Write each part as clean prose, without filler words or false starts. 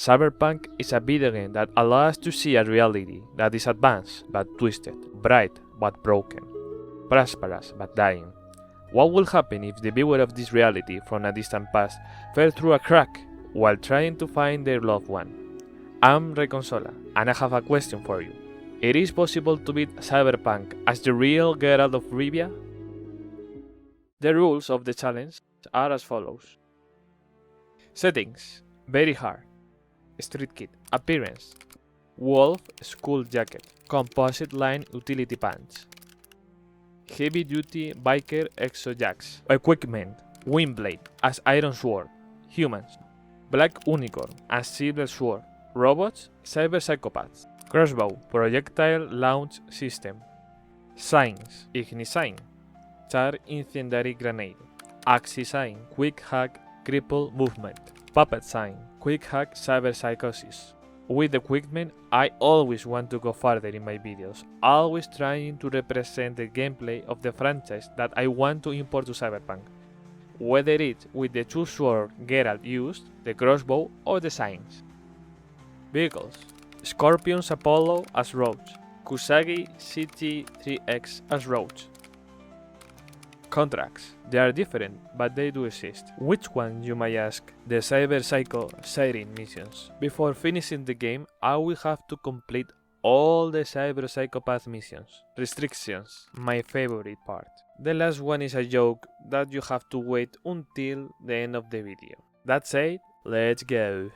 Cyberpunk is a video game that allows us to see a reality that is advanced but twisted, bright but broken, prosperous but dying. What will happen if the viewer of this reality from a distant past fell through a crack while trying to find their loved one? I'm Reconsola, and I have a question for you. It is possible to beat Cyberpunk as the real Geralt of Rivia? The rules of the challenge are as follows. Settings: very hard. Street kit. Appearance: wolf skull jacket, composite line utility pants, heavy duty biker exo jacks. Equipment: Gwynbleidd as iron sword, humans, black unicorn as silver sword, robots, Cyberpsychopaths, Crossbow projectile launch system, signs: Ignis sign, char incendiary grenade, axis sign, quick hack cripple movement, puppet sign, quick hack cyberpsychosis. With equipment, I always want to go further in my videos, always trying to represent the gameplay of the franchise that I want to import to Cyberpunk, whether it's with the two sword Geralt used, the crossbow, or the signs. Vehicles: Scorpion's Apollo as Roach, Kusagi CT3X as Roach. Contracts: they are different, but they do exist. Which one, you might ask? The Cyberpsycho Siren missions. Before finishing the game, I will have to complete all the Cyberpsychopath missions. Restrictions: my favorite part. The last one is a joke that you have to wait until the end of the video. That said, let's go.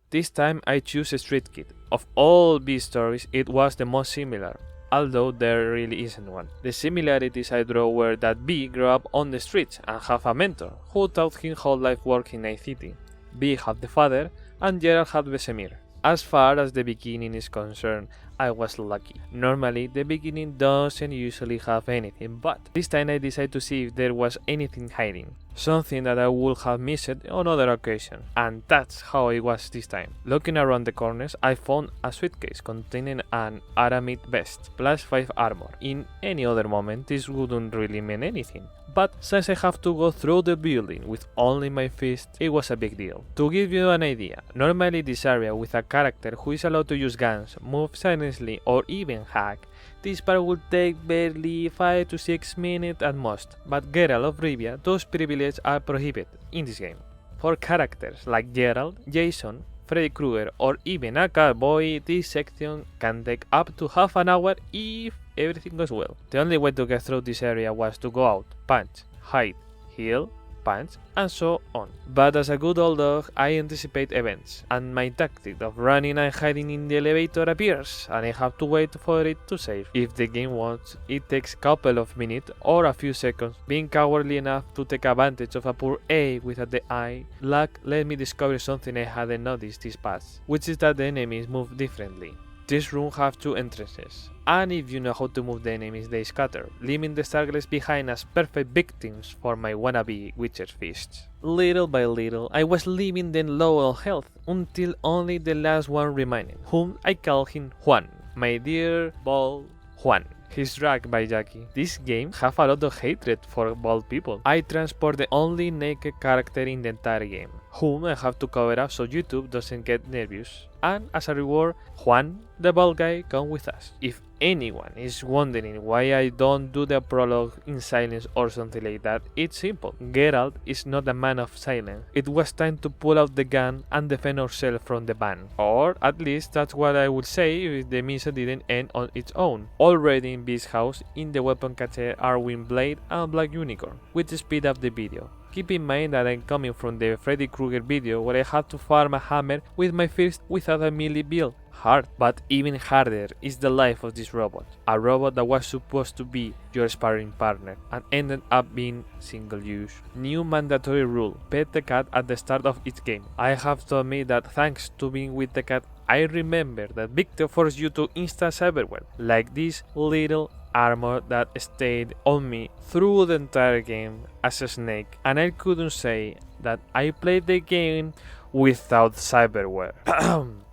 This time I choose a street kit. Of all B stories, it was the most similar, although there really isn't one. The similarities I draw were that B grew up on the streets and had a mentor who taught him how life worked in Night City. B had the father, and Geralt had Vesemir. As far as the beginning is concerned, I was lucky. Normally, the beginning doesn't usually have anything, but this time I decided to see if there was anything hiding. Something that I would have missed on other occasions, and that's how it was this time. Looking around the corners, I found a suitcase containing an Aramid vest, plus 5 armor. In any other moment, this wouldn't really mean anything, but since I have to go through the building with only my fist, it was a big deal. To give you an idea, normally this area with a character who is allowed to use guns, move silently, or even hack, this part would take barely 5 to 6 minutes at most, but Geralt of Rivia, those privileges are prohibited in this game. For characters like Geralt, Jason, Freddy Krueger, or even a cowboy, this section can take up to half an hour if everything goes well. The only way to get through this area was to go out, punch, hide, heal, punch, and so on. But as a good old dog, I anticipate events, and my tactic of running and hiding in the elevator appears, and I have to wait for it to save. If the game wants, it takes a couple of minutes or a few seconds. Being cowardly enough to take advantage of a poor A without the eye, luck let me discover something I hadn't noticed this past, which is that the enemies move differently. This room has 2 entrances, and if you know how to move the enemies, they scatter, leaving the targets behind as perfect victims for my wannabe Witcher fists. Little by little, I was leaving them low on health, until only the last one remained, whom I call him Juan, my dear bald Juan. He's dragged by Jackie. This game have a lot of hatred for bald people. I transport the only naked character in the entire game, whom I have to cover up so YouTube doesn't get nervous. And as a reward, Juan, the bald guy, come with us. If anyone is wondering why I don't do the prologue in silence or something like that, it's simple. Geralt is not a man of silence. It was time to pull out the gun and defend ourselves from the ban. Or at least that's what I would say if the mission didn't end on its own. Already in B's house, in the weapon cache are Gwynbleidd and Black Unicorn, which speed up the video. Keep in mind that I'm coming from the Freddy Krueger video where I had to farm a hammer with my fist without a melee build. Hard, but even harder is the life of this robot. A robot that was supposed to be your sparring partner and ended up being single use. New mandatory rule: pet the cat at the start of each game. I have to admit that thanks to being with the cat, I remember that Victor forced you to install cyberware, like this little armor that stayed on me through the entire game as a snake, and I couldn't say that I played the game without cyberware.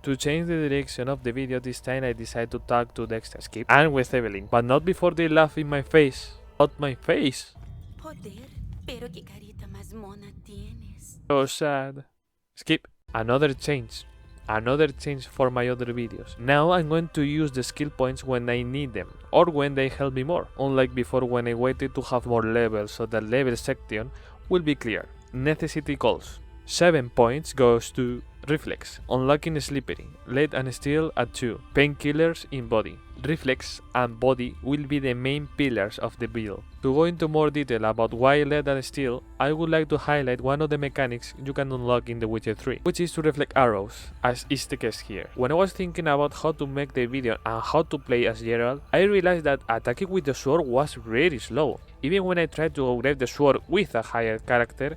To change the direction of the video this time, I decided to talk to Dexter, Skip, and with Evelyn, but not before they laugh in my face. Not my face. Joder, pero qué carita más mona tienes. So sad. Skip. Another change. another change for my other videos. Now I'm going to use the skill points when I need them, or when they help me more, unlike before when I waited to have more levels so the level section will be clear. Necessity calls. 7 points goes to Reflex, unlocking Slippery, Lead and Steel at 2, Painkillers in Body. Reflex and Body will be the main pillars of the build. To go into more detail about why Lead and Steel, I would like to highlight one of the mechanics you can unlock in The Witcher 3, which is to reflect arrows, as is the case here. When I was thinking about how to make the video and how to play as Geralt, I realized that attacking with the sword was really slow. Even when I tried to upgrade the sword with a higher character,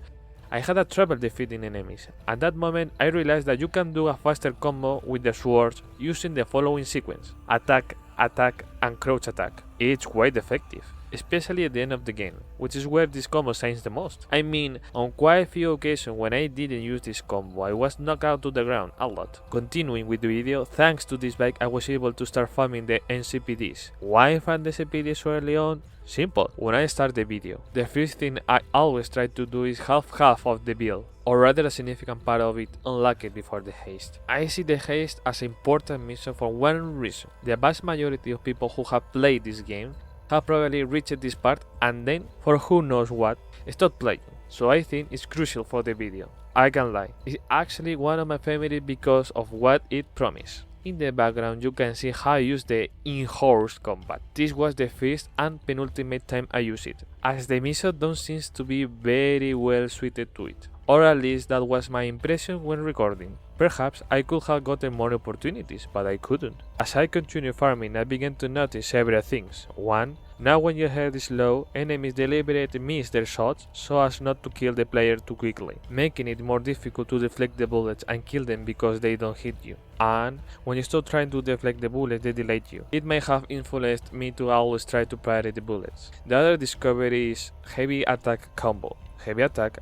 I had a trouble defeating enemies. At that moment, I realized that you can do a faster combo with the swords using the following sequence: attack, attack, and crouch attack. It's quite effective, especially at the end of the game, which is where this combo shines the most. I mean, on quite a few occasions when I didn't use this combo, I was knocked out to the ground a lot. Continuing with the video, thanks to this bike I was able to start farming the NCPDs. Why find the NCPDs so early on? Simple. When I start the video, the first thing I always try to do is half of the build, or rather a significant part of it, unlock it before the haste. I see the haste as an important mission for one reason. The vast majority of people who have played this game have probably reached this part and then, for who knows what, stopped playing. So I think it's crucial for the video. I can't lie, it's actually one of my favorites because of what it promises. In the background you can see how I use the in-horse combat. This was the first and penultimate time I used it, as the mission don't seem to be very well suited to it. Or at least that was my impression when recording. Perhaps I could have gotten more opportunities, but I couldn't. As I continued farming, I began to notice several things. 1. Now when your health is low, enemies deliberately miss their shots so as not to kill the player too quickly, making it more difficult to deflect the bullets and kill them because they don't hit you. And when you stop trying to deflect the bullets, they delay you. It may have influenced me to always try to parry the bullets. The other discovery is heavy attack combo. Heavy attack,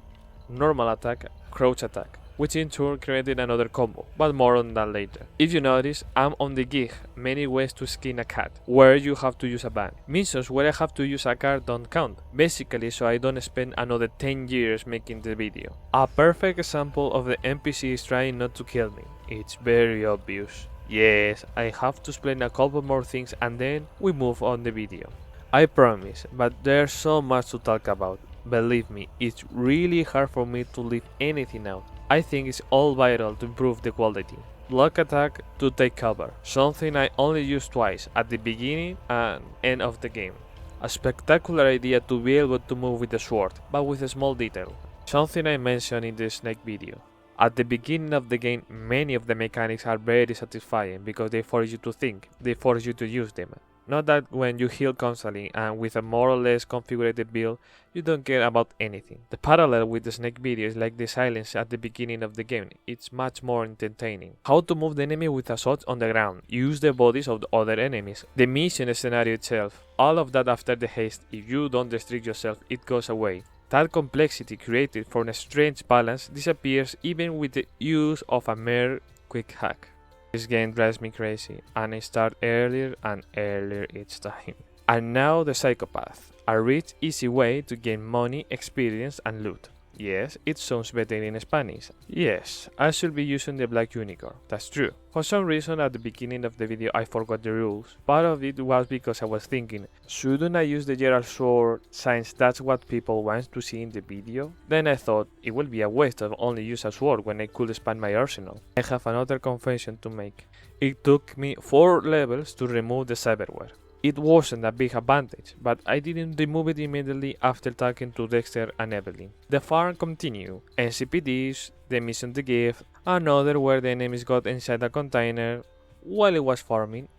normal attack, crouch attack, which in turn created another combo, but more on that later. If you notice, I'm on the gig Many Ways to Skin a Cat, where you have to use a ban. Missions where I have to use a card don't count, basically so I don't spend another 10 years making the video. A perfect example of the NPCs trying not to kill me. It's very obvious. Yes, I have to explain a couple more things and then we move on the video. I promise, but there's so much to talk about. Believe me, it's really hard for me to leave anything out. I think it's all vital to improve the quality. Block attack to take cover, something I only use twice, at the beginning and end of the game. A spectacular idea to be able to move with the sword, but with a small detail. Something I mentioned in the snake video. At the beginning of the game, many of the mechanics are very satisfying because they force you to think, they force you to use them. Not that when you heal constantly and with a more or less configured build, you don't care about anything. The parallel with the snake video is like the silence at the beginning of the game, it's much more entertaining. How to move the enemy with a shot on the ground, use the bodies of the other enemies, the mission scenario itself, all of that after the haste. If you don't restrict yourself, it goes away. That complexity created from a strange balance disappears even with the use of a mere quick hack. This game drives me crazy, and I start earlier and earlier each time. And now the Psychopath, a rich, easy way to gain money, experience and loot. Yes, it sounds better in Spanish. Yes, I should be using the Black Unicorn, that's true. For some reason at the beginning of the video I forgot the rules. Part of it was because I was thinking, shouldn't I use the Geralt sword since that's what people want to see in the video? Then I thought it would be a waste of only use a sword when I could expand my arsenal. I have another confession to make. It took me 4 levels to remove the cyberware. It wasn't a big advantage, but I didn't remove it immediately after talking to Dexter and Evelyn. The farm continued, NCPDs, the mission to give, another where the enemies got inside a container. While it was farming,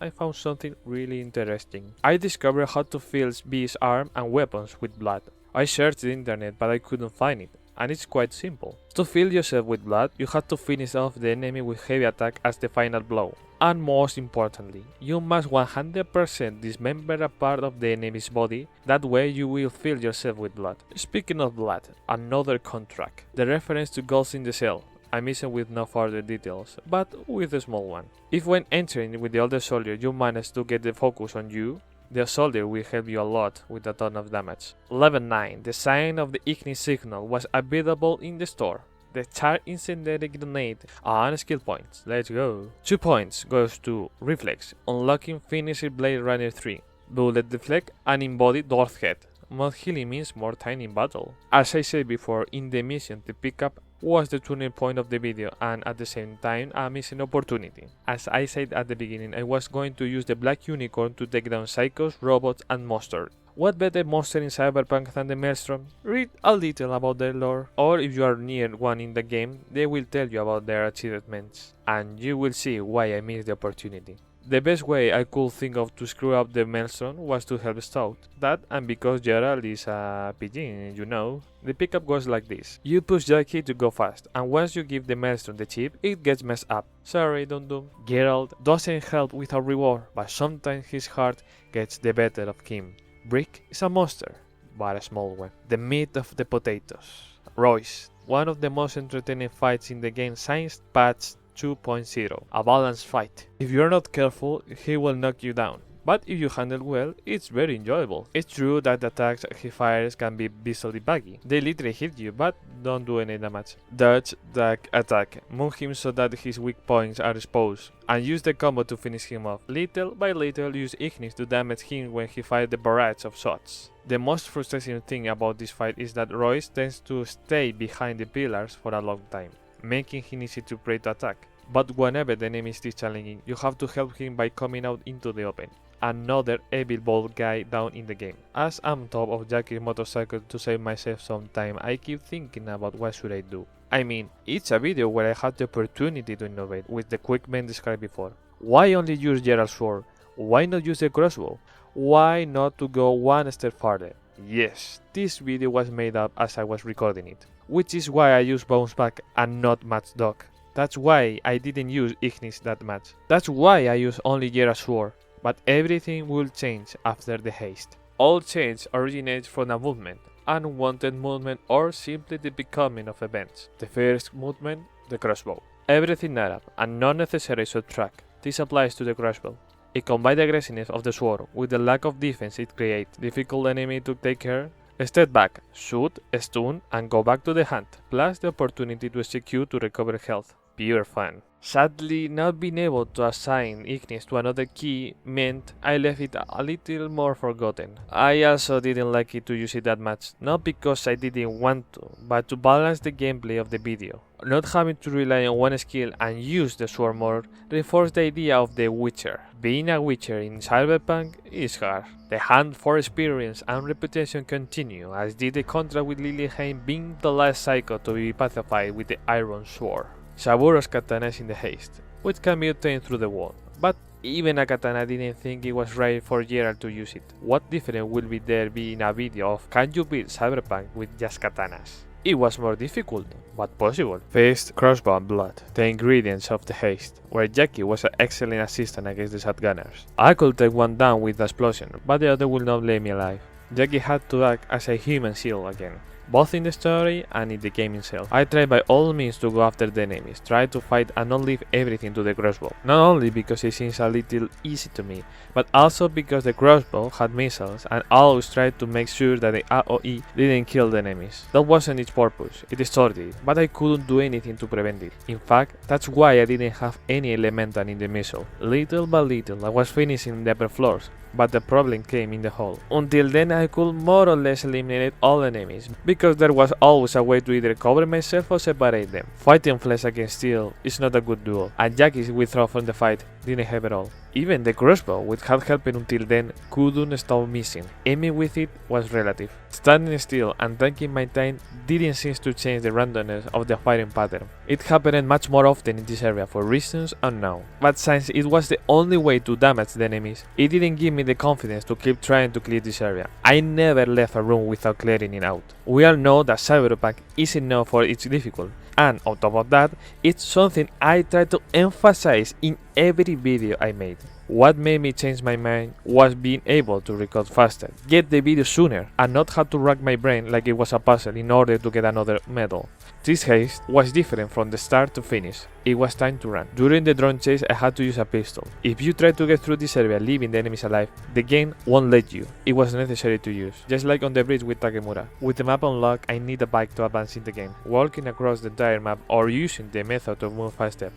I found something really interesting. I discovered how to fill B's arm and weapons with blood. I searched the internet but I couldn't find it. And it's quite simple. To fill yourself with blood, you have to finish off the enemy with heavy attack as the final blow. And most importantly, you must 100% dismember a part of the enemy's body, that way you will fill yourself with blood. Speaking of blood, another Contrat. The reference to Ghosts in the Cell. I missing with no further details, but with a small one. If when entering with the older soldier you manage to get the focus on you, The soldier will help you a lot with a ton of damage. Level 9. The sign of the Ignis signal was available in the store. The charged incendiary grenade and skill points. Let's go. 2 points goes to Reflex, unlocking Finisher Blade Runner 3, Bullet Deflect and Embodied Dwarf Head. Mod healing means more time in battle. As I said before, in the mission the pickup was the turning point of the video and at the same time a missing opportunity. As I said at the beginning, I was going to use the Black Unicorn to take down psychos, robots and monsters. What better monster in Cyberpunk than the Maelstrom? Read a little about their lore, or if you are near one in the game, they will tell you about their achievements, and you will see why I missed the opportunity. The best way I could think of to screw up the Maelstrom was to help Stout. That and because Geralt is a pigeon, you know. The pickup goes like this. You push Jackie to go fast, and once you give the Maelstrom the chip, it gets messed up. Sorry, Dum. Geralt doesn't help without reward, but sometimes his heart gets the better of him. Brick is a monster, but a small one. The meat of the potatoes. Royce, one of the most entertaining fights in the game since patch 2.0, a balanced fight. If you're not careful, he will knock you down, but if you handle well, it's very enjoyable. It's true that the attacks he fires can be visually buggy. They literally hit you, but don't do any damage. Dodge, duck, attack. Move him so that his weak points are exposed, and use the combo to finish him off. Little by little, use Ignis to damage him when he fires the barrage of shots. The most frustrating thing about this fight is that Royce tends to stay behind the pillars for a long time, making him easy to prey to attack. But whenever the enemy is challenging, you have to help him by coming out into the open. Another evil bald guy down in the game. As I'm top of Jackie's motorcycle to save myself some time, I keep thinking about what should I do. I mean, it's a video where I had the opportunity to innovate with the quick men described before. Why only use Geralt's sword? Why not use the crossbow? Why not to go one step farther? Yes, this video was made up as I was recording it, which is why I used Bounce Back and not Matchdog. That's why I didn't use Ignis that much. That's why I use only Geralt's sword. But everything will change after the haste. All change originates from a movement, unwanted movement, or simply the becoming of events. The first movement, the crossbow. Everything add up and not necessarily subtract. This applies to the crossbow. It combines the aggressiveness of the sword with the lack of defense it creates. Difficult enemy to take care. Step back, shoot, stun, and go back to the hunt, plus the opportunity to execute to recover health. Pure fun. Sadly, not being able to assign Ignis to another key meant I left it a little more forgotten. I also didn't like it to use it that much, not because I didn't want to, but to balance the gameplay of the video. Not having to rely on one skill and use the sword more reinforced the idea of the Witcher. Being a Witcher in Cyberpunk is hard. The hunt for experience and reputation continue, as did the Contrat with Lilliheim being the last psycho to be pacified with the Iron Sword. Saburo's katana is in the haste, which can be obtained through the wall, but even a katana didn't think it was right for Geralt to use it. What difference will be there be in a video of can you beat Cyberpunk with just katanas? It was more difficult, but possible. First, crossbow and blood, the ingredients of the haste, where Jackie was an excellent assistant against the shotgunners. I could take one down with the explosion, but the other would not leave me alive. Jackie had to act as a human shield again, both in the story and in the game itself. I tried by all means to go after the enemies, try to fight and not leave everything to the crossbow. Not only because it seems a little easy to me, but also because the crossbow had missiles and I always tried to make sure that the AoE didn't kill the enemies. That wasn't its purpose, it distorted it, but I couldn't do anything to prevent it. In fact, that's why I didn't have any elemental in the missile. Little by little I was finishing the upper floors, but the problem came in the hall. Until then I could more or less eliminate all enemies, because there was always a way to either cover myself or separate them. Fighting flesh against steel is not a good duel, and Jackie's withdrawal from the fight didn't help at all. Even the crossbow, which had helped until then, couldn't stop missing. Aiming with it was relative. Standing still and taking my time didn't seem to change the randomness of the firing pattern. It happened much more often in this area for reasons unknown. But since it was the only way to damage the enemies, it didn't give me the confidence to keep trying to clear this area. I never left a room without clearing it out. We all know that Cyberpunk isn't known for its difficult, and on top of that, it's something I try to emphasize in every video I made. What made me change my mind was being able to record faster, get the video sooner, and not have to rack my brain like it was a puzzle in order to get another medal. This haste was different from the start to finish. It was time to run. During the drone chase I had to use a pistol. If you try to get through this area leaving the enemies alive, the game won't let you. It was necessary to use, just like on the bridge with Takemura. With the map unlocked, I need a bike to advance in the game. Walking across the entire map or using the method to move faster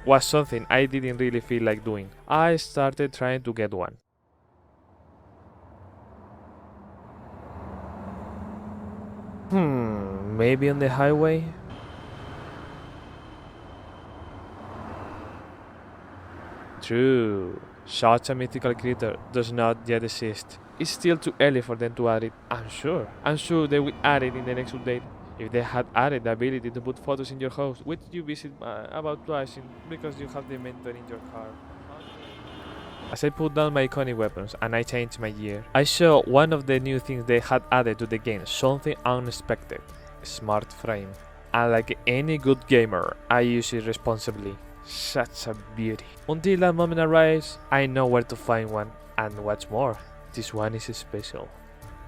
was something I didn't really feel like doing. I started trying to get one. Maybe on the highway? True, such a mythical creature does not yet exist. It's still too early for them to add it, I'm sure. I'm sure they will add it in the next update. If they had added the ability to put photos in your house, would you visit about twice because you have the mentor in your car? As I put down my iconic weapons and I changed my gear, I saw one of the new things they had added to the game, something unexpected. Smart frame. And like any good gamer, I use it responsibly. Such a beauty. Until that moment arrives, I know where to find one, and what's more, this one is special.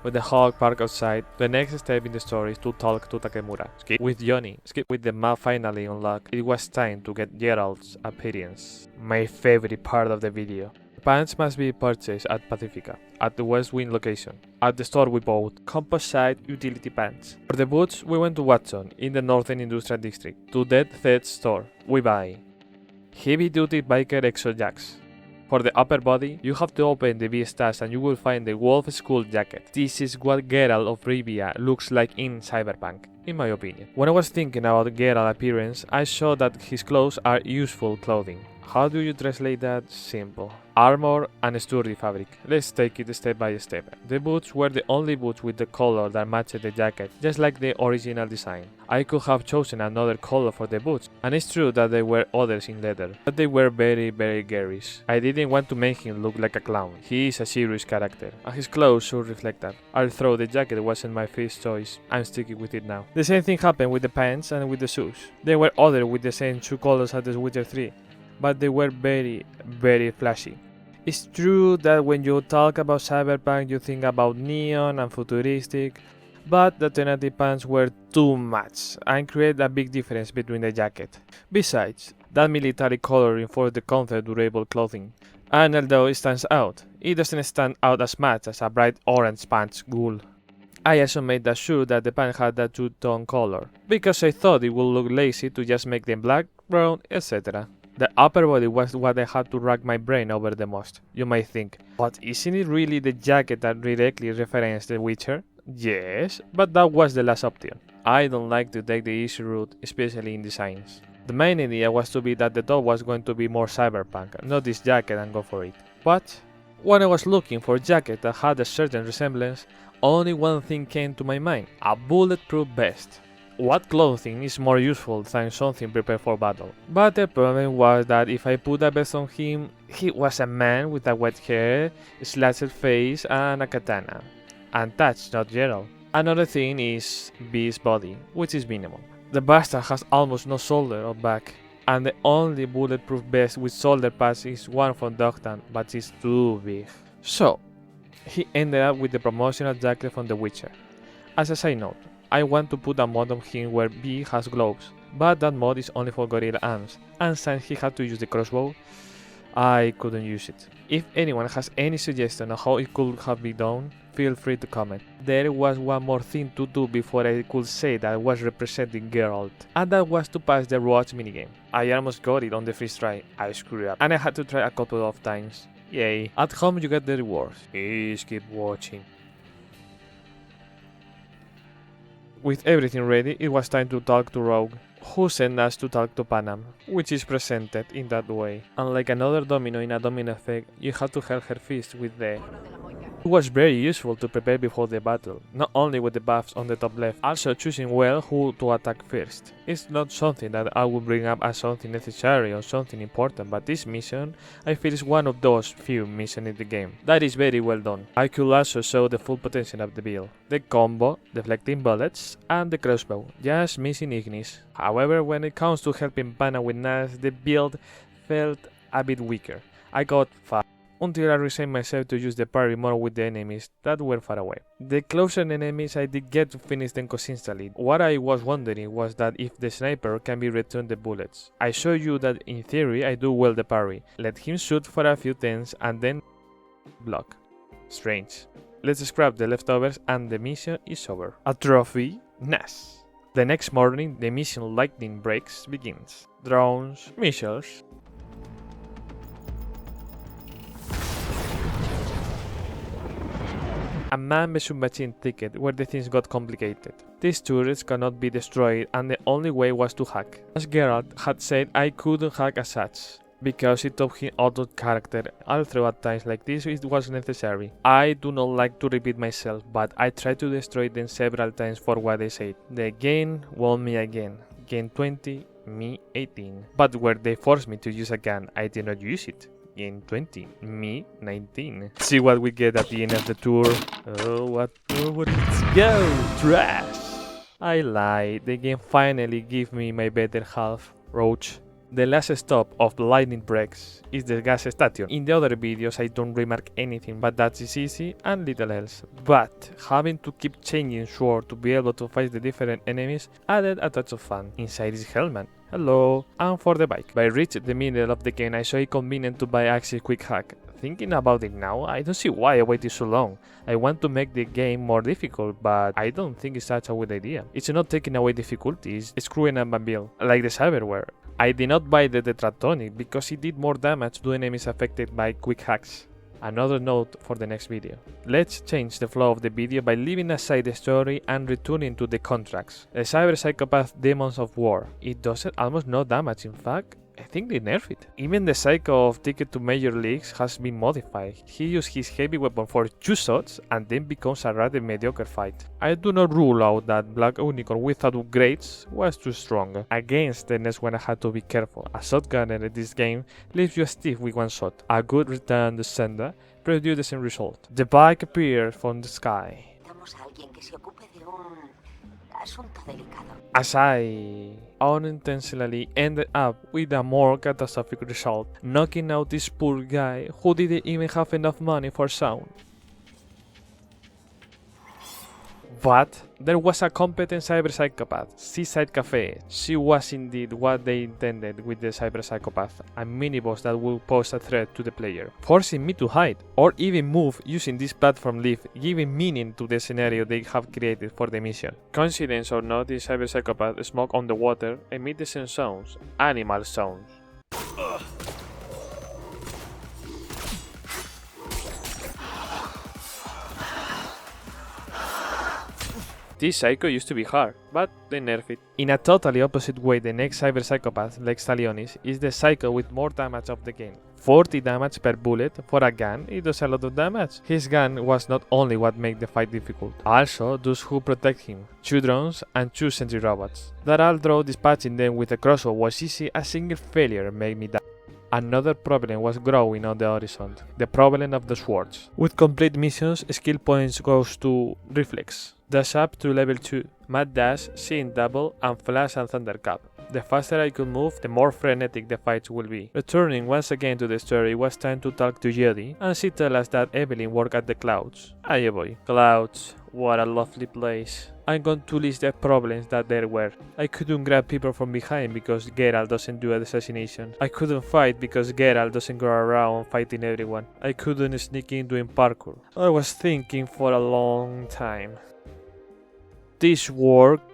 With the Hawk parked outside, the next step in the story is to talk to Takemura. Skip with Jhonny. Skip with the map finally unlocked. It was time to get Geralt's appearance. My favorite part of the video. Pants must be purchased at Pacifica, at the West Wing location. At the store we bought composite utility pants. For the boots we went to Watson in the Northern Industrial District. To that third store we buy heavy duty biker exo jacks. For the upper body, you have to open the V-Stars and you will find the Wolf School jacket. This is what Geralt of Rivia looks like in Cyberpunk, in my opinion. When I was thinking about Geralt's appearance, I saw that his clothes are useful clothing. How do you translate that? Simple. Armor and sturdy fabric. Let's take it step by step. The boots were the only boots with the color that matched the jacket, just like the original design. I could have chosen another color for the boots, and it's true that there were others in leather, but they were very garish. I didn't want to make him look like a clown. He is a serious character, and his clothes should reflect that. Although the jacket wasn't my first choice, I'm sticking with it now. The same thing happened with the pants and with the shoes. There were others with the same two colors as the Witcher 3, but they were very flashy. It's true that when you talk about Cyberpunk you think about neon and futuristic, but the alternative pants were too much and create a big difference between the jacket. Besides, that military color reinforced the comfort durable clothing, and although it stands out, it doesn't stand out as much as a bright orange pants would. I also made sure that the pants had that two-tone color, because I thought it would look lazy to just make them black, brown, etc. The upper body was what I had to rack my brain over the most. You might think, but isn't it really the jacket that directly referenced The Witcher? Yes, but that was the last option. I don't like to take the easy route, especially in designs. The main idea was to be that the top was going to be more cyberpunk, not this jacket, and go for it. But when I was looking for a jacket that had a certain resemblance, only one thing came to my mind: a bulletproof vest. What clothing is more useful than something prepared for battle? But the problem was that if I put a vest on him, he was a man with a wet hair, slashed face and a katana. And that's not Geralt. Another thing is B's body, which is minimal. The bastard has almost no shoulder or back, and the only bulletproof vest with shoulder pads is one from Dogtown, but it's too big. So, he ended up with the promotional jacket from The Witcher. As a side note, I want to put a mod on him where B has gloves, but that mod is only for gorilla arms, and since he had to use the crossbow, I couldn't use it. If anyone has any suggestion on how it could have been done, feel free to comment. There was one more thing to do before I could say that I was representing Geralt, and that was to pass the Roach minigame. I almost got it on the first try. I screwed up, and I had to try a couple of times. Yay. At home you get the rewards. Please keep watching. With everything ready, it was time to talk to Rogue, who sent us to talk to Panam, which is presented in that way. Unlike another domino in a domino effect, you had to help her fist with the... It was very useful to prepare before the battle, not only with the buffs on the top left, also choosing well who to attack first. It's not something that I would bring up as something necessary or something important, but this mission, I feel, is one of those few missions in the game that is very well done. I could also show the full potential of the build, the combo, deflecting bullets, and the crossbow, just missing Ignis. However, when it comes to helping Panam with Nash, the build felt a bit weaker. I got far until I resigned myself to use the parry more with the enemies that were far away. The closer enemies I did get to finish them consistently. What I was wondering was that if the sniper can be returned the bullets. I show you that in theory I do well the parry. Let him shoot for a few turns and then block. Strange. Let's scrap the leftovers and the mission is over. A trophy? Nash. The next morning the mission lightning breaks begins. Drones, missiles. A man machine ticket where the things got complicated. These turrets cannot be destroyed and the only way was to hack. As Geralt had said, I couldn't hack as such, because it taught him auto character, although at times like this it was necessary. I do not like to repeat myself, but I tried to destroy them several times for what they said. The game won me again. Game 20, me 18. But where they forced me to use a gun, I did not use it. Game 20, me 19. See what we get at the end of the tour. Oh, what? Let's go! Trash! I lied. The game finally gave me my better half, Roach. The last stop of lightning breaks is the gas station. In the other videos I don't remark anything, but that is easy and little else. But having to keep changing sword to be able to fight the different enemies added a touch of fun. Inside is Hellman. Hello. And for the bike. By reaching the middle of the game I saw it convenient to buy Axis Quick Hack. Thinking about it now, I don't see why I waited so long. I want to make the game more difficult, but I don't think it's such a good idea. It's not taking away difficulties, it's screwing up my build, like the Cyberware. I did not buy the Tetratonic because it did more damage to enemies affected by Quickhacks. Another note for the next video. Let's change the flow of the video by leaving aside the story and returning to the contracts. The Cyberpsychopath Demons of War. It does almost no damage, in fact. I think they nerfed it. Even the Psycho of Ticket to Major Leagues has been modified. He used his heavy weapon for 2 shots and then becomes a rather mediocre fight. I do not rule out that Black Unicorn without upgrades was too strong. Against the next one I had to be careful. A shotgunner in this game leaves you stiff with 1 shot. A good return to sender produces the same result. The bike appears from the sky. As I unintentionally ended up with a more catastrophic result, knocking out this poor guy who didn't even have enough money for sound. But there was a competent cyberpsychopath, Seaside Cafe. She was indeed what they intended with the cyberpsychopath, a mini-boss that will pose a threat to the player, forcing me to hide, or even move using this platform lift, giving meaning to the scenario they have created for the mission. Coincidence or not, the cyberpsychopath smoke on the water emit the same sounds, animal sounds. This psycho used to be hard, but they nerfed it. In a totally opposite way, the next cyberpsychopath, Lex Talionis, is the psycho with more damage of the game. 40 damage per bullet. For a gun, it does a lot of damage. His gun was not only what made the fight difficult, also those who protect him, 2 drones and 2 sentry robots. That although dispatching them with a crossbow was easy, a single failure made me die. Another problem was growing on the horizon, the problem of the swords. With complete missions, skill points goes to Reflex, dash up to level 2, Mad Dash, Seeing Double, and Flash and Thundercap. The faster I could move, the more frenetic the fights will be. Returning once again to the story, it was time to talk to Jhonny, and she told us that Evelyn worked at the Clouds. Aye boy, Clouds, what a lovely place. I'm going to list the problems that there were. I couldn't grab people from behind because Geralt doesn't do assassination. I couldn't fight because Geralt doesn't go around fighting everyone. I couldn't sneak in doing parkour. I was thinking for a long time. This worked?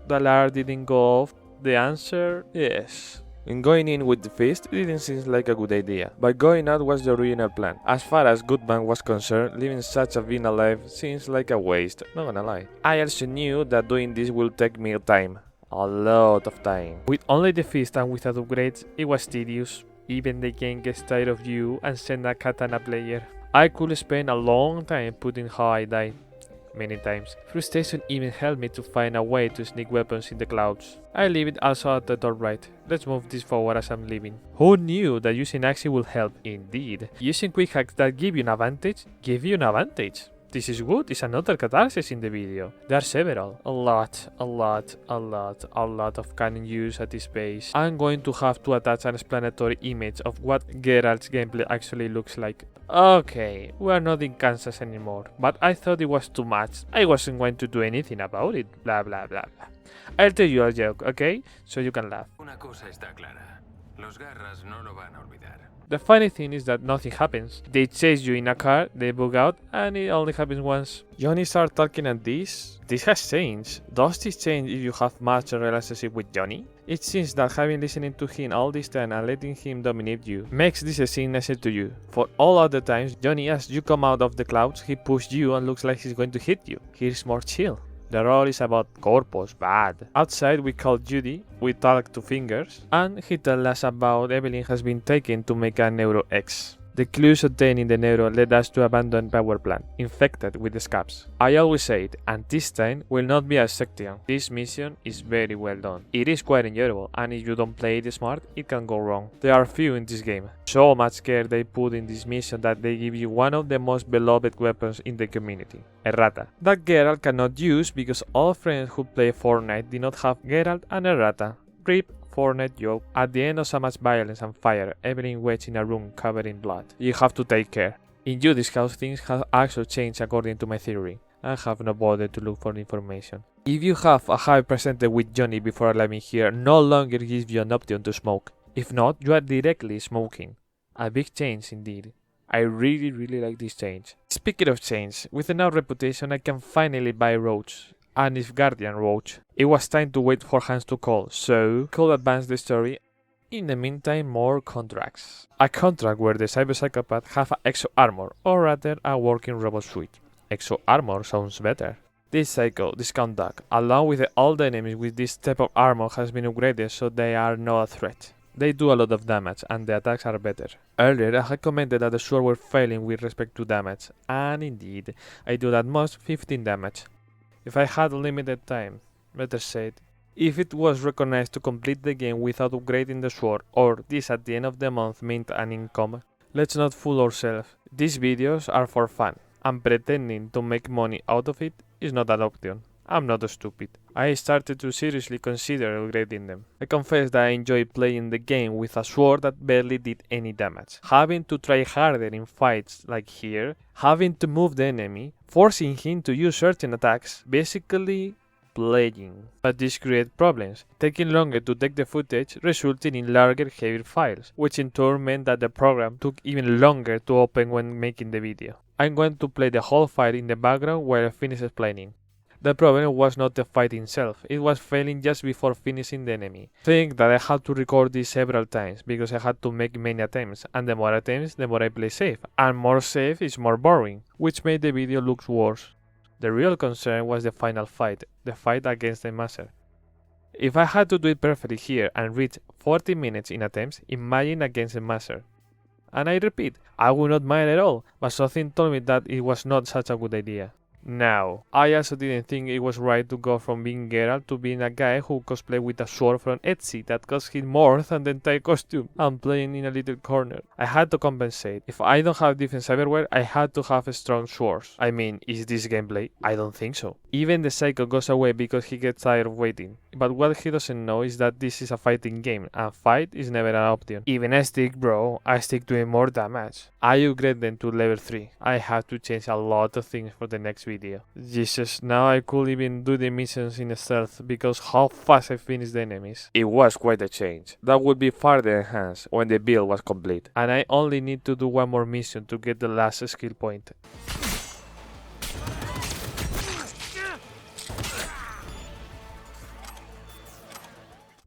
The alarm didn't go off? The answer? Yes. And going in with the fist didn't seem like a good idea, but going out was the original plan. As far as Gwynbleidd was concerned, leaving such a being alive seems like a waste, not gonna lie. I also knew that doing this will take me time. A lot of time. With only the fist and without upgrades, it was tedious. Even the game gets tired of you and send a Katana player. I could spend a long time putting how I died. Many times. Frustration even helped me to find a way to sneak weapons in the Clouds. I leave it also at the top right. Let's move this forward as I'm leaving. Who knew that using Axie would help? Indeed. Using quick hacks that give you an advantage? This is good, it's another catharsis in the video. There are several. A lot of canon use at this base. I'm going to have to attach an explanatory image of what Geralt's gameplay actually looks like. Okay, we are not in Kansas anymore, but I thought it was too much. I wasn't going to do anything about it, blah blah blah blah. I'll tell you a joke, okay? So you can laugh. Una cosa está clara. Los garras no lo van a olvidar. The funny thing is that nothing happens. They chase you in a car, they bug out, and it only happens once. Jhonny started talking at this. This has changed. Does this change if you have much a relationship with Jhonny? It seems that having listening to him all this time and letting him dominate you makes this a signature to you. For all other times, Jhonny, as you come out of the clouds, he pushed you and looks like he's going to hit you. Here's more chill. The role is about corpus, bad. Outside we call Judy, we talk to Fingers, and he tells us about Evelyn has been taken to make a Neuro X. The clues obtained in the Neuro led us to abandon power plant, infected with the scabs. I always say it, and this time will not be a section. This mission is very well done. It is quite enjoyable, and if you don't play it smart, it can go wrong. There are few in this game. So much care they put in this mission that they give you one of the most beloved weapons in the community, Errata. That Geralt cannot use because all friends who play Fortnite did not have Geralt and Errata. RIP Fortnite joke. At the end of so much violence and fire, Evelyn waits in a room covered in blood. You have to take care. In Judy's house, things have actually changed according to my theory. I have not bothered to look for information. If you have a high percentage with Jhonny before arriving here, no longer gives you an option to smoke. If not, you are directly smoking. A big change indeed. I really like this change. Speaking of change, with enough reputation I can finally buy Roach. And if Guardian Roach, it was time to wait for hands to call, so could advance the story. In the meantime, more contracts. A contract where the Cyberpsychopath have a exo armor, or rather a working robot suite. Exo armor sounds better. This psycho, discount dog, along with all the enemies with this type of armor has been upgraded so they are not a threat. They do a lot of damage and the attacks are better. Earlier I had commented that the sword were failing with respect to damage, and indeed, I do at most 15 damage. If I had limited time, better said, if it was recognized to complete the game without upgrading the sword, or this at the end of the month meant an income, let's not fool ourselves. These videos are for fun, and pretending to make money out of it is not an option. I'm not stupid. I started to seriously consider upgrading them. I confess that I enjoy playing the game with a sword that barely did any damage. Having to try harder in fights like here, having to move the enemy, forcing him to use certain attacks, basically playing. But this creates problems, taking longer to take the footage, resulting in larger, heavier files, which in turn meant that the program took even longer to open when making the video. I'm going to play the whole fight in the background while I finish explaining. The problem was not the fight itself, it was failing just before finishing the enemy. Think that I had to record this several times because I had to make many attempts, and the more attempts the more I play safe, and more safe is more boring, which made the video look worse. The real concern was the final fight, the fight against the master. If I had to do it perfectly here and reach 40 minutes in attempts, imagine against the master. And I repeat, I would not mind at all, but something told me that it was not such a good idea. Now, I also didn't think it was right to go from being Geralt to being a guy who cosplayed with a sword from Etsy that cost him more than the entire costume and playing in a little corner. I had to compensate. If I don't have different cyberware, I had to have strong swords. I mean, is this gameplay? I don't think so. Even the psycho goes away because he gets tired of waiting. But what he doesn't know is that this is a fighting game, and fight is never an option. Even I stick, bro, I stick doing more damage. I upgrade them to level 3. I have to change a lot of things for the next video. Jesus, now I could even do the missions in stealth because how fast I finished the enemies. It was quite a change. That would be further enhanced when the build was complete. And I only need to do one more mission to get the last skill point.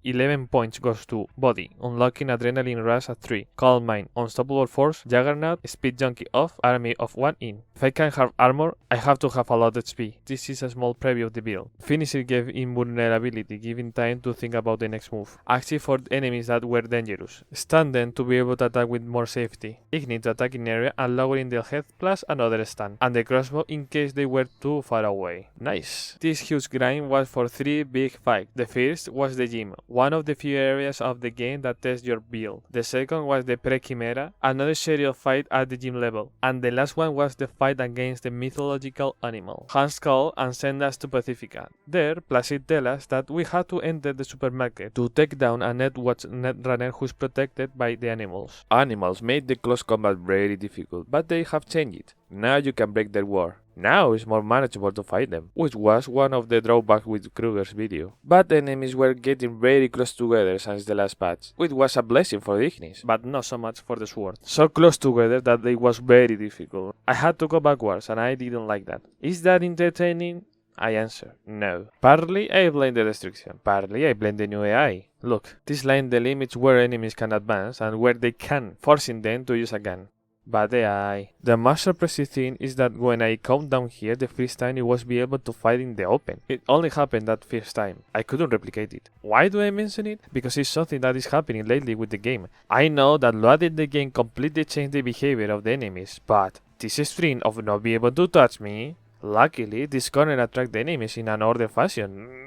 11 points goes to Body, unlocking Adrenaline Rush at 3, Calm Mind, Unstoppable Force, Juggernaut, Speed Junkie off, Army of 1 in. If I can have armor, I have to have a lot of XP. This is a small preview of the build. Finisher gave invulnerability, giving time to think about the next move. Active for enemies that were dangerous. Stun them to be able to attack with more safety. Ignis to attack in area and lowering their health plus another stun. And the crossbow in case they were too far away. Nice. This huge grind was for 3 big fights. The first was the gym, one of the few areas of the game that tests your build. The second was the Pre-Chimera, another serious fight at the gym level. And the last one was the fight against the mythological animal. Hans called and sent us to Pacifica. There, Placid tells us that we had to enter the supermarket to take down a netrunner who's protected by the animals. Animals made the close combat very difficult, but they have changed. Now you can break their wall. Now it's more manageable to fight them, which was one of the drawbacks with Kruger's video. But enemies were getting very close together since the last patch, which was a blessing for Ignis, but not so much for the sword. So close together that it was very difficult. I had to go backwards and I didn't like that. Is that entertaining? I answer, no. Partly I blame the restriction, partly I blame the new AI. Look, this line the limits where enemies can advance and where they can, forcing them to use a gun. But the most surprising thing is that when I come down here the first time it was be able to fight in the open. It only happened that first time. I couldn't replicate it. Why do I mention it? Because it's something that is happening lately with the game. I know that loading the game completely changed the behavior of the enemies, but this string of not being able to touch me, luckily this corner attracts the enemies in an order fashion.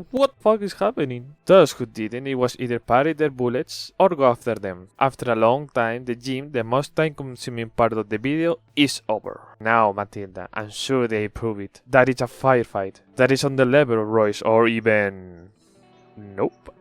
What the fuck is happening? Those who didn't, it was either parry their bullets or go after them. After a long time, the gym, the most time-consuming part of the video, is over. Now, Matilda, I'm sure they prove it. That it's a firefight. That is on the level of Royce or even... Nope.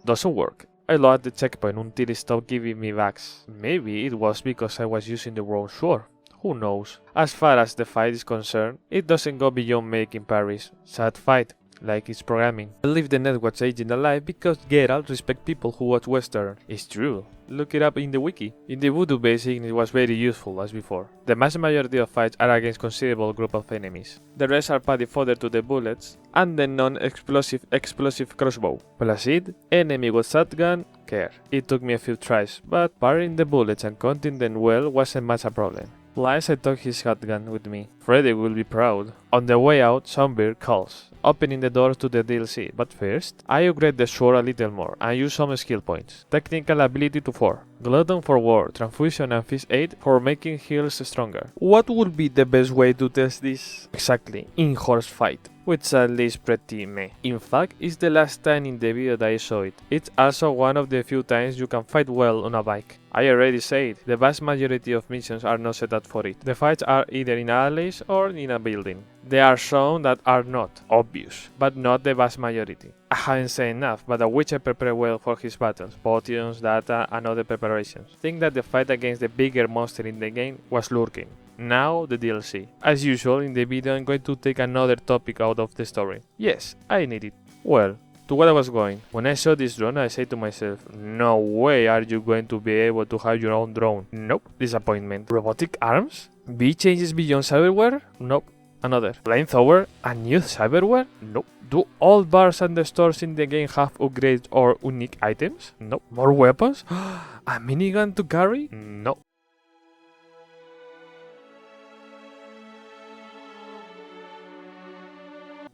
Doesn't work. I loaded the checkpoint until it stopped giving me backs. Maybe it was because I was using the wrong sword. Who knows? As far as the fight is concerned, it doesn't go beyond making parries. Sad fight. Like it's programming. I leave the network's agent alive because Geralt respects people who watch Western. It's true. Look it up in the wiki. In the Voodoo base, Ignis was very useful as before. The vast majority of fights are against considerable group of enemies. The rest are paddy fodder to the bullets and the non-explosive crossbow. Placid, enemy with shotgun, care. It took me a few tries, but parrying the bullets and counting them well wasn't much a problem. Plus, I took his shotgun with me. Freddy will be proud. On the way out, Sunbeard calls, opening the doors to the DLC, but first, I upgrade the sword a little more and use some skill points. Technical ability to 4, Glutton for War, Transfusion and Fist Aid for making heals stronger. What would be the best way to test this? Exactly, in horse fight, which at least pretty meh. In fact, it's the last time in the video that I saw it. It's also one of the few times you can fight well on a bike. I already said, the vast majority of missions are not set up for it. The fights are either in alleys or in a building. There are some that are not obvious, but not the vast majority. I haven't said enough, but the Witcher prepared well for his battles, potions, data and other preparations. Think that the fight against the bigger monster in the game was lurking. Now the DLC. As usual in the video I'm going to take another topic out of the story. Yes, I need it. Well, to what I was going. When I saw this drone I said to myself, no way are you going to be able to have your own drone. Nope. Disappointment. Robotic arms? Big changes beyond cyberware? Nope. Another. Flamethrower? A new cyberware? Nope. Do all bars and the stores in the game have upgrades or unique items? Nope. More weapons? A minigun to carry? No.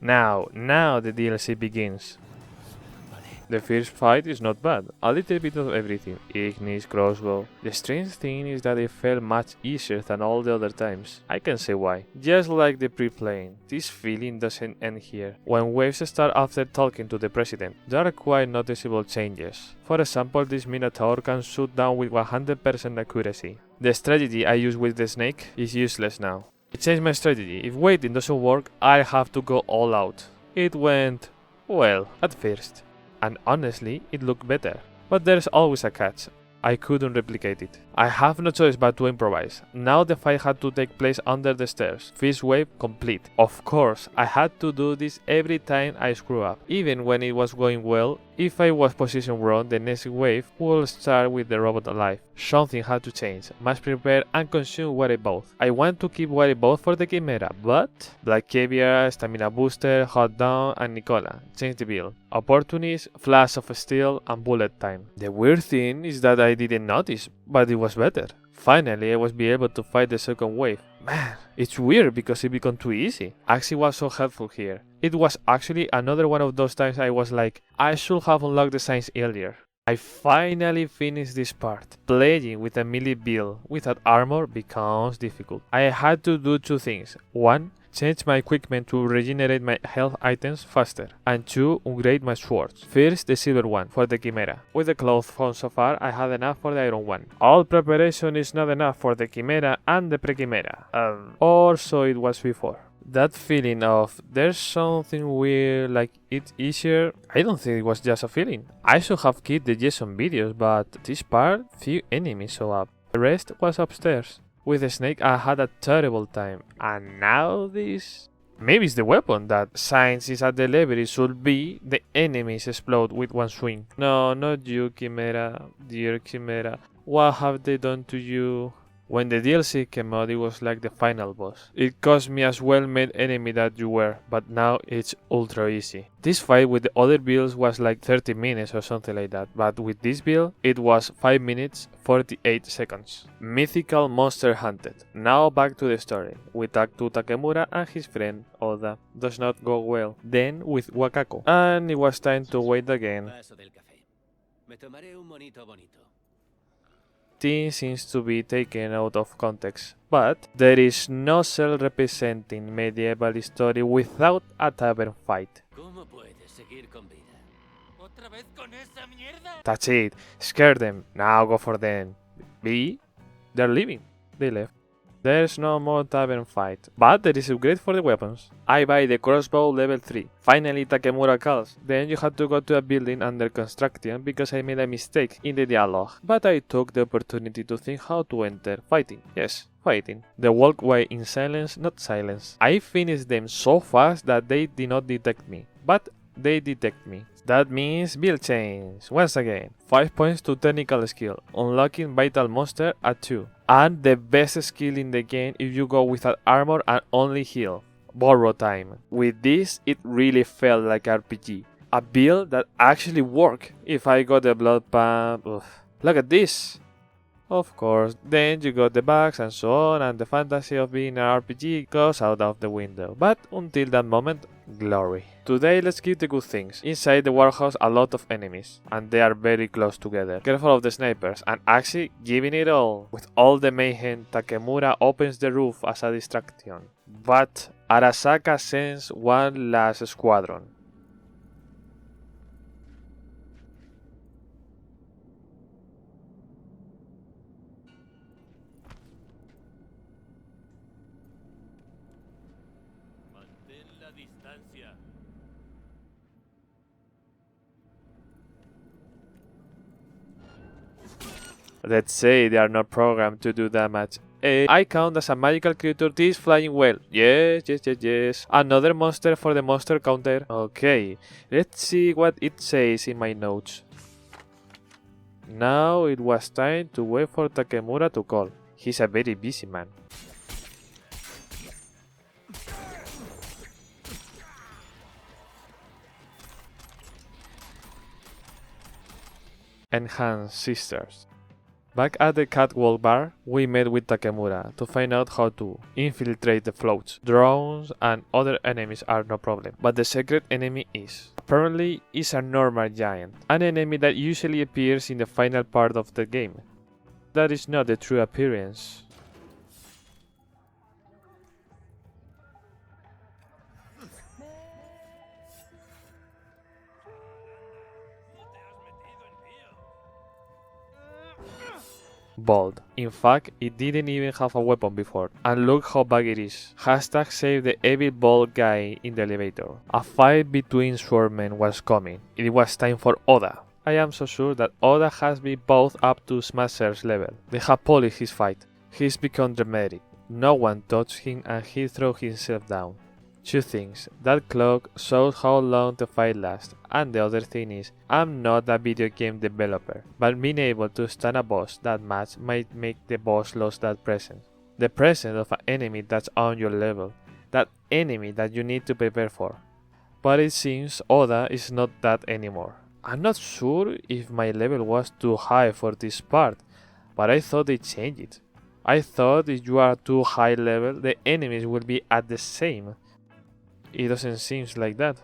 Now the DLC begins. The first fight is not bad, a little bit of everything, Ignis, Crossbow. The strange thing is that it felt much easier than all the other times. I can say why. Just like the pre-playing, this feeling doesn't end here. When waves start after talking to the president, there are quite noticeable changes. For example, this Minotaur can shoot down with 100% accuracy. The strategy I use with the snake is useless now. I changed my strategy. If waiting doesn't work, I have to go all out. It went well at first. And honestly, it looked better. But there's always a catch. I couldn't replicate it. I have no choice but to improvise. Now the fight had to take place under the stairs. First wave complete. Of course, I had to do this every time I screw up. Even when it was going well, if I was positioned wrong, the next wave will start with the robot alive. Something had to change. Must prepare and consume water both. I want to keep water both for the Chimera, but Black Caviar, Stamina Booster, Hot Down and Nicola. Change the build. Opportunist, Flash of Steel and Bullet Time. The weird thing is that I didn't notice, but it was better. Finally, I was be able to fight the second wave. Man, it's weird because it became too easy. Axie was so helpful here. It was actually another one of those times I was like, I should have unlocked the signs earlier. I finally finished this part. Playing with a melee build without armor becomes difficult. I had to do two things. One, change my equipment to regenerate my health items faster, and 2. Upgrade my swords. First the silver one for the Chimera. With the clothes found so far, I had enough for the iron one. All preparation is not enough for the Chimera and the Pre-Chimera. Or so it was before. That feeling of there's something weird, like it's easier, I don't think it was just a feeling. I should have kept the Jason videos, but this part, few enemies show up. The rest was upstairs. With the snake I had a terrible time, and now this... Maybe it's the weapon that science is at the level it should be, the enemies explode with one swing. No, not you, Chimera, dear Chimera, what have they done to you? When the DLC came out, it was like the final boss. It caused me as well-made enemy that you were, but now it's ultra easy. This fight with the other builds was like 30 minutes or something like that, but with this build, it was 5 minutes 48 seconds. Mythical monster hunted. Now back to the story. We talked to Takemura and his friend Oda. Does not go well. Then with Wakako. And it was time to wait again. Thing seems to be taken out of context, but there is no cell representing medieval story without a tavern fight. That's it, scare them, now go for them. B? They're leaving. They left. There's no more tavern fight, but there is upgrade for the weapons. I buy the crossbow level 3. Finally Takemura calls. Then you have to go to a building under construction because I made a mistake in the dialogue. But I took the opportunity to think how to enter fighting. Yes, fighting. The walkway in silence, not silence. I finished them so fast that they did not detect me. But they detect me. That means build change. Once again, 5 points to technical skill, unlocking vital monster at 2. And the best skill in the game if you go without armor and only heal. Borrow time. With this, it really felt like RPG. A build that actually worked. If I got the blood pump, look at this. Of course, then you got the bugs and so on, and the fantasy of being an RPG goes out of the window. But until that moment, glory. Today, let's keep the good things. Inside the warehouse, a lot of enemies, and they are very close together. Careful of the snipers, and actually giving it all. With all the mayhem, Takemura opens the roof as a distraction. But Arasaka sends one last squadron. Let's say they are not programmed to do damage. I count as a magical creature this flying well. Yes. Another monster for the monster counter. Okay, let's see what it says in my notes. Now it was time to wait for Takemura to call. He's a very busy man. Enhanced Sisters. Back at the Catwalk bar, we met with Takemura to find out how to infiltrate the floats. Drones and other enemies are no problem, but the secret enemy is. Apparently, is a normal giant, an enemy that usually appears in the final part of the game. That is not the true appearance. Bold. In fact, it didn't even have a weapon before. And look how big it is. Hashtag save the evil bald guy in the elevator. A fight between swordmen was coming. It was time for Oda. I am so sure that Oda has been both up to Smasher's level. They have polished his fight. He's become dramatic. No one touched him and he threw himself down. Two things. That clock shows how long the fight lasts, and the other thing is, I'm not a video game developer, but being able to stand a boss that much might make the boss lose that presence. The presence of an enemy that's on your level, that enemy that you need to prepare for. But it seems Oda is not that anymore. I'm not sure if my level was too high for this part, but I thought they changed it. I thought if you are too high level, the enemies will be at the same. It doesn't seem like that.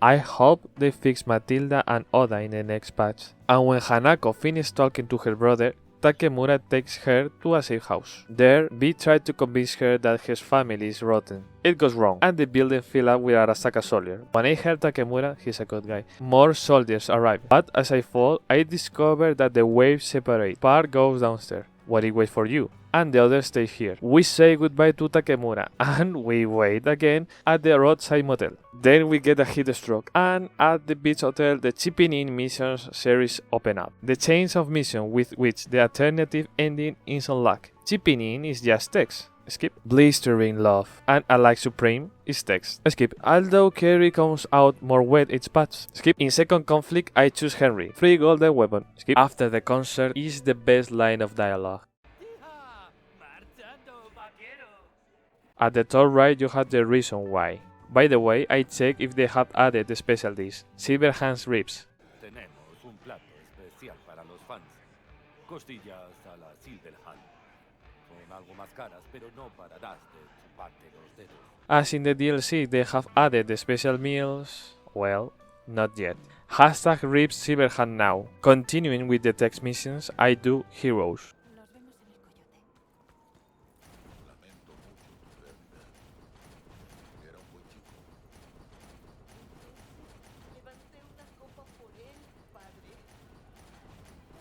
I hope they fix Matilda and Oda in the next patch. And when Hanako finished talking to her brother, Takemura takes her to a safe house. There, B tries to convince her that his family is rotten. It goes wrong, and the building fills up with Arasaka soldiers. When I heard Takemura, he's a good guy, more soldiers arrive. But as I fall, I discover that the waves separate. Part goes downstairs, where it waits for you, and the other stays here. We say goodbye to Takemura, and we wait again at the roadside motel. Then we get a heat stroke, and at the beach hotel, the Chipping In missions series open up. The chains of mission with which the alternative ending is unlocked. Chipping In is just text. Skip. Blistering Love and A Like Supreme is text. Skip. Although Kerry comes out more wet, it's patch. Skip. In second conflict, I choose Henry. Free golden weapon. Skip. After the concert is the best line of dialogue. At the top right, you have the reason why. By the way, I checked if they have added the specialties. Silverhand's ribs. Tenemos un plato especial para los fans. Costillas a la Silverhand. Son algo más caras, pero no pararás de chuparte los dedos. As in the DLC, they have added the special meals. Well, not yet. Hashtag Ribs Silverhand now. Continuing with the text missions, I do heroes.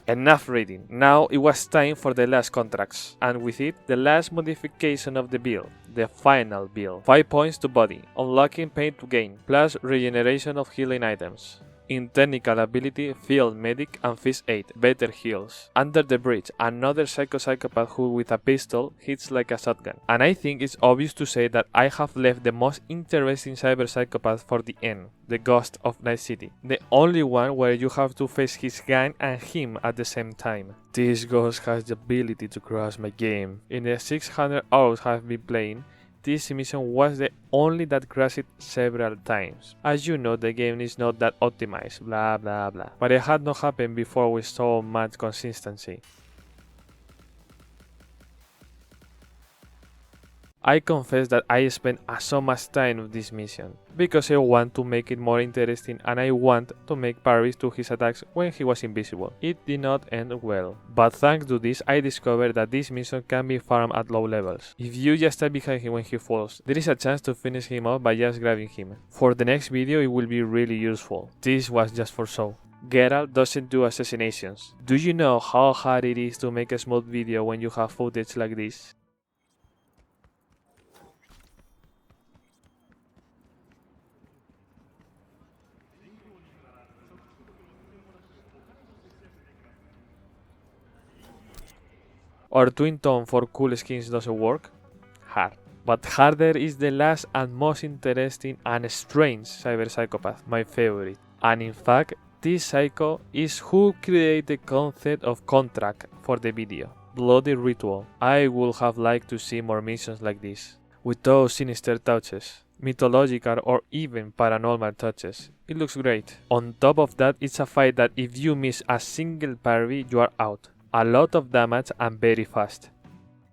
Enough reading. Now it was time for the last contracts, and with it, the last modification of the build, the final build. 5 points to body, unlocking pain to gain, plus regeneration of healing items. In technical ability, Field Medic and Fist 8, better heals. Under the bridge, another psychopath who with a pistol hits like a shotgun. And I think it's obvious to say that I have left the most interesting cyberpsychopath for the end, the Ghost of Night City. The only one where you have to face his gun and him at the same time. This ghost has the ability to crash my game. In the 600 hours I've been playing, this mission was the only that crashed several times. As you know, the game is not that optimized, blah blah blah. But it had not happened before with so much consistency. I confess that I spent so much time with this mission, because I want to make it more interesting and I want to make parries to his attacks when he was invisible. It did not end well, but thanks to this I discovered that this mission can be farmed at low levels. If you just stay behind him when he falls, there is a chance to finish him off by just grabbing him. For the next video it will be really useful. This was just for show. Geralt doesn't do assassinations. Do you know how hard it is to make a smooth video when you have footage like this? Or twin tone for cool skins doesn't work? Hard. But harder is the last and most interesting and strange cyberpsychopath, my favorite. And in fact, this psycho is who created the concept of Contrat for the video. Bloody Ritual. I would have liked to see more missions like this, with those sinister touches, mythological or even paranormal touches. It looks great. On top of that, it's a fight that if you miss a single parry, you are out. A lot of damage and very fast.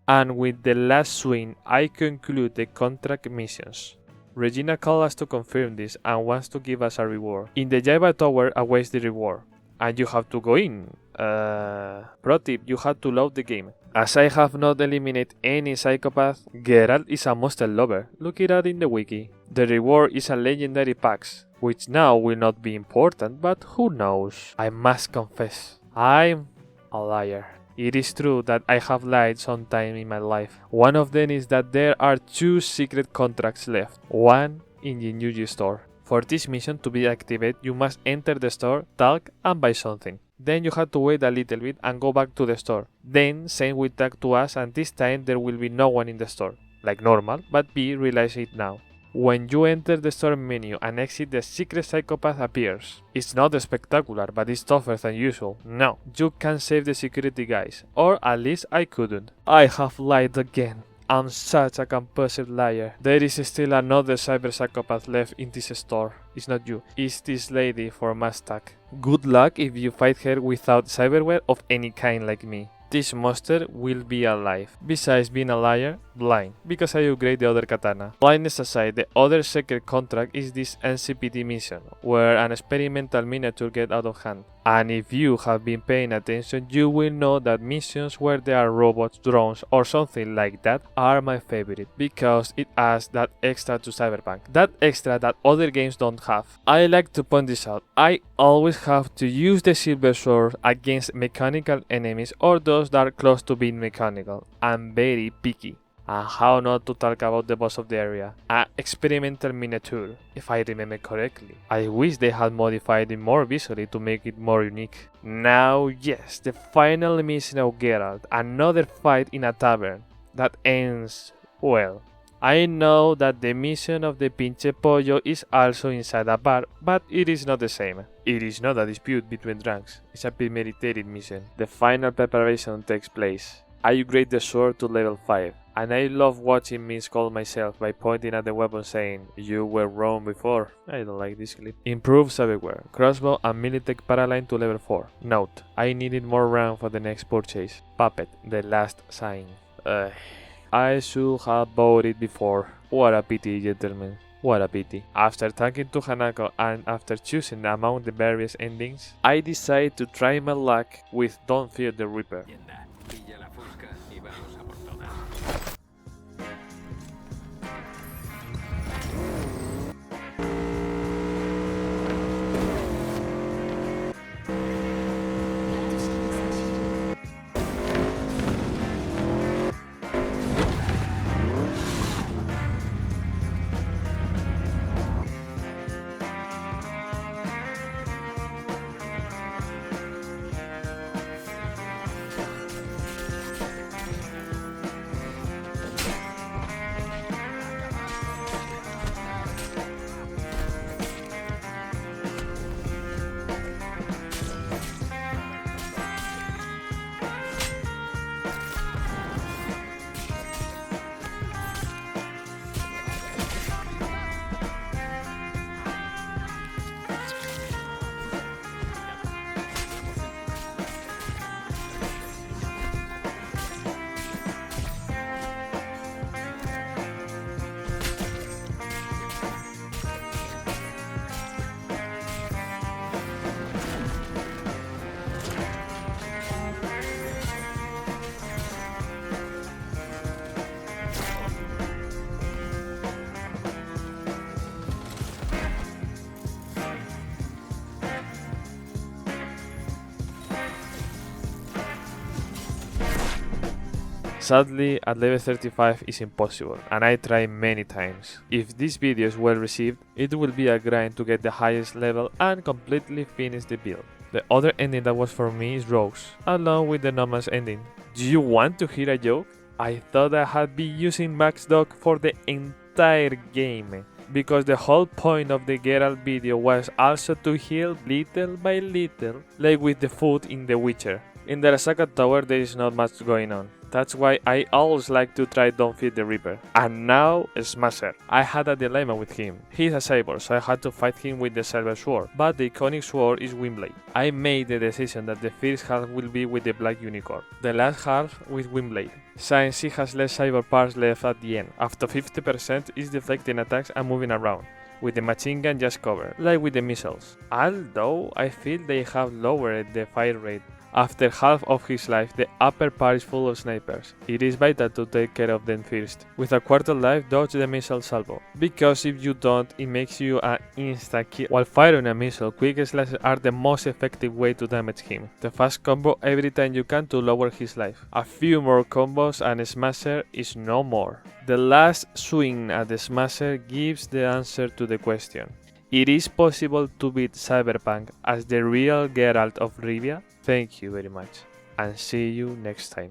And with the last swing, I conclude the Contrat missions. Regina called us to confirm this and wants to give us a reward. In the Java Tower awaits the reward, and you have to go in. Pro tip, you have to load the game. As I have not eliminated any psychopath, Geralt is a monster lover. Look it up in the wiki. The reward is a legendary packs, which now will not be important, but who knows. I must confess, I'm a liar. It is true that I have lied sometime in my life. One of them is that there are 2 secret contracts left, one in the New Year store. For this mission to be activated, you must enter the store, talk and buy something. Then you have to wait a little bit and go back to the store. Then Saint will talk to us and this time there will be no one in the store. Like normal, but B realize it now. When you enter the store menu and exit, the secret psychopath appears. It's not spectacular, but it's tougher than usual. No, you can save the security guys, or at least I couldn't. I have lied again. I'm such a compulsive liar. There is still another cyberpsychopath left in this store. It's not you, it's this lady for Mustang. Good luck if you fight her without cyberware of any kind like me. This monster will be alive. Besides being a liar, blind, because I upgrade the other katana. Blindness aside, the other secret contract is this NCPD mission, where an experimental miniature gets out of hand. And if you have been paying attention, you will know that missions where there are robots, drones, or something like that are my favorite, because it adds that extra to Cyberpunk. That extra that other games don't have. I like to point this out. I always have to use the silver sword against mechanical enemies or those that are close to being mechanical. I'm very picky. And how not to talk about the boss of the area, an experimental miniature, if I remember correctly. I wish they had modified it more visually to make it more unique. Now yes, the final mission of Geralt, another fight in a tavern that ends well. I know that the mission of the Pinche Pollo is also inside a bar, but it is not the same. It is not a dispute between ranks, it's a premeditated mission. The final preparation takes place. I upgrade the sword to level 5. And I love watching me scold myself by pointing at the weapon saying, "You were wrong before." I don't like this clip. Improve Cyberware, Crossbow and Militech Paraline to level 4. Note, I needed more RAM for the next purchase. Puppet, the last sign. I should have bought it before. What a pity, gentlemen. What a pity. After talking to Hanako and after choosing among the various endings, I decided to try my luck with Don't Fear the Reaper. Pilla la fusca y vamos a por todas. Sadly, at level 35 is impossible, and I tried many times. If this video is well received, it will be a grind to get the highest level and completely finish the build. The other ending that was for me is Roach, along with the Nomad's ending. Do you want to hear a joke? I thought I had been using Max Dog for the entire game, because the whole point of the Geralt video was also to heal little by little, like with the food in The Witcher. In the Arasaka tower there is not much going on. That's why I always like to try Don't Fear the Reaper. And now, Smasher. I had a dilemma with him. He's a cyborg, so I had to fight him with the silver sword, but the iconic sword is Gwynbleidd. I made the decision that the first half will be with the Black Unicorn, the last half with Gwynbleidd, since he has less cyber parts left at the end. After 50% is deflecting attacks and moving around, with the machine gun just covered, like with the missiles. Although I feel they have lowered the fire rate. After half of his life, the upper part is full of snipers. It is vital to take care of them first. With a quarter life, dodge the missile salvo, because if you don't, it makes you an insta-kill. While firing a missile, quick slashes are the most effective way to damage him. The fast combo every time you can to lower his life. A few more combos and Smasher is no more. The last swing at the Smasher gives the answer to the question. It is possible to beat Cyberpunk as the real Geralt of Rivia? Thank you very much, and see you next time.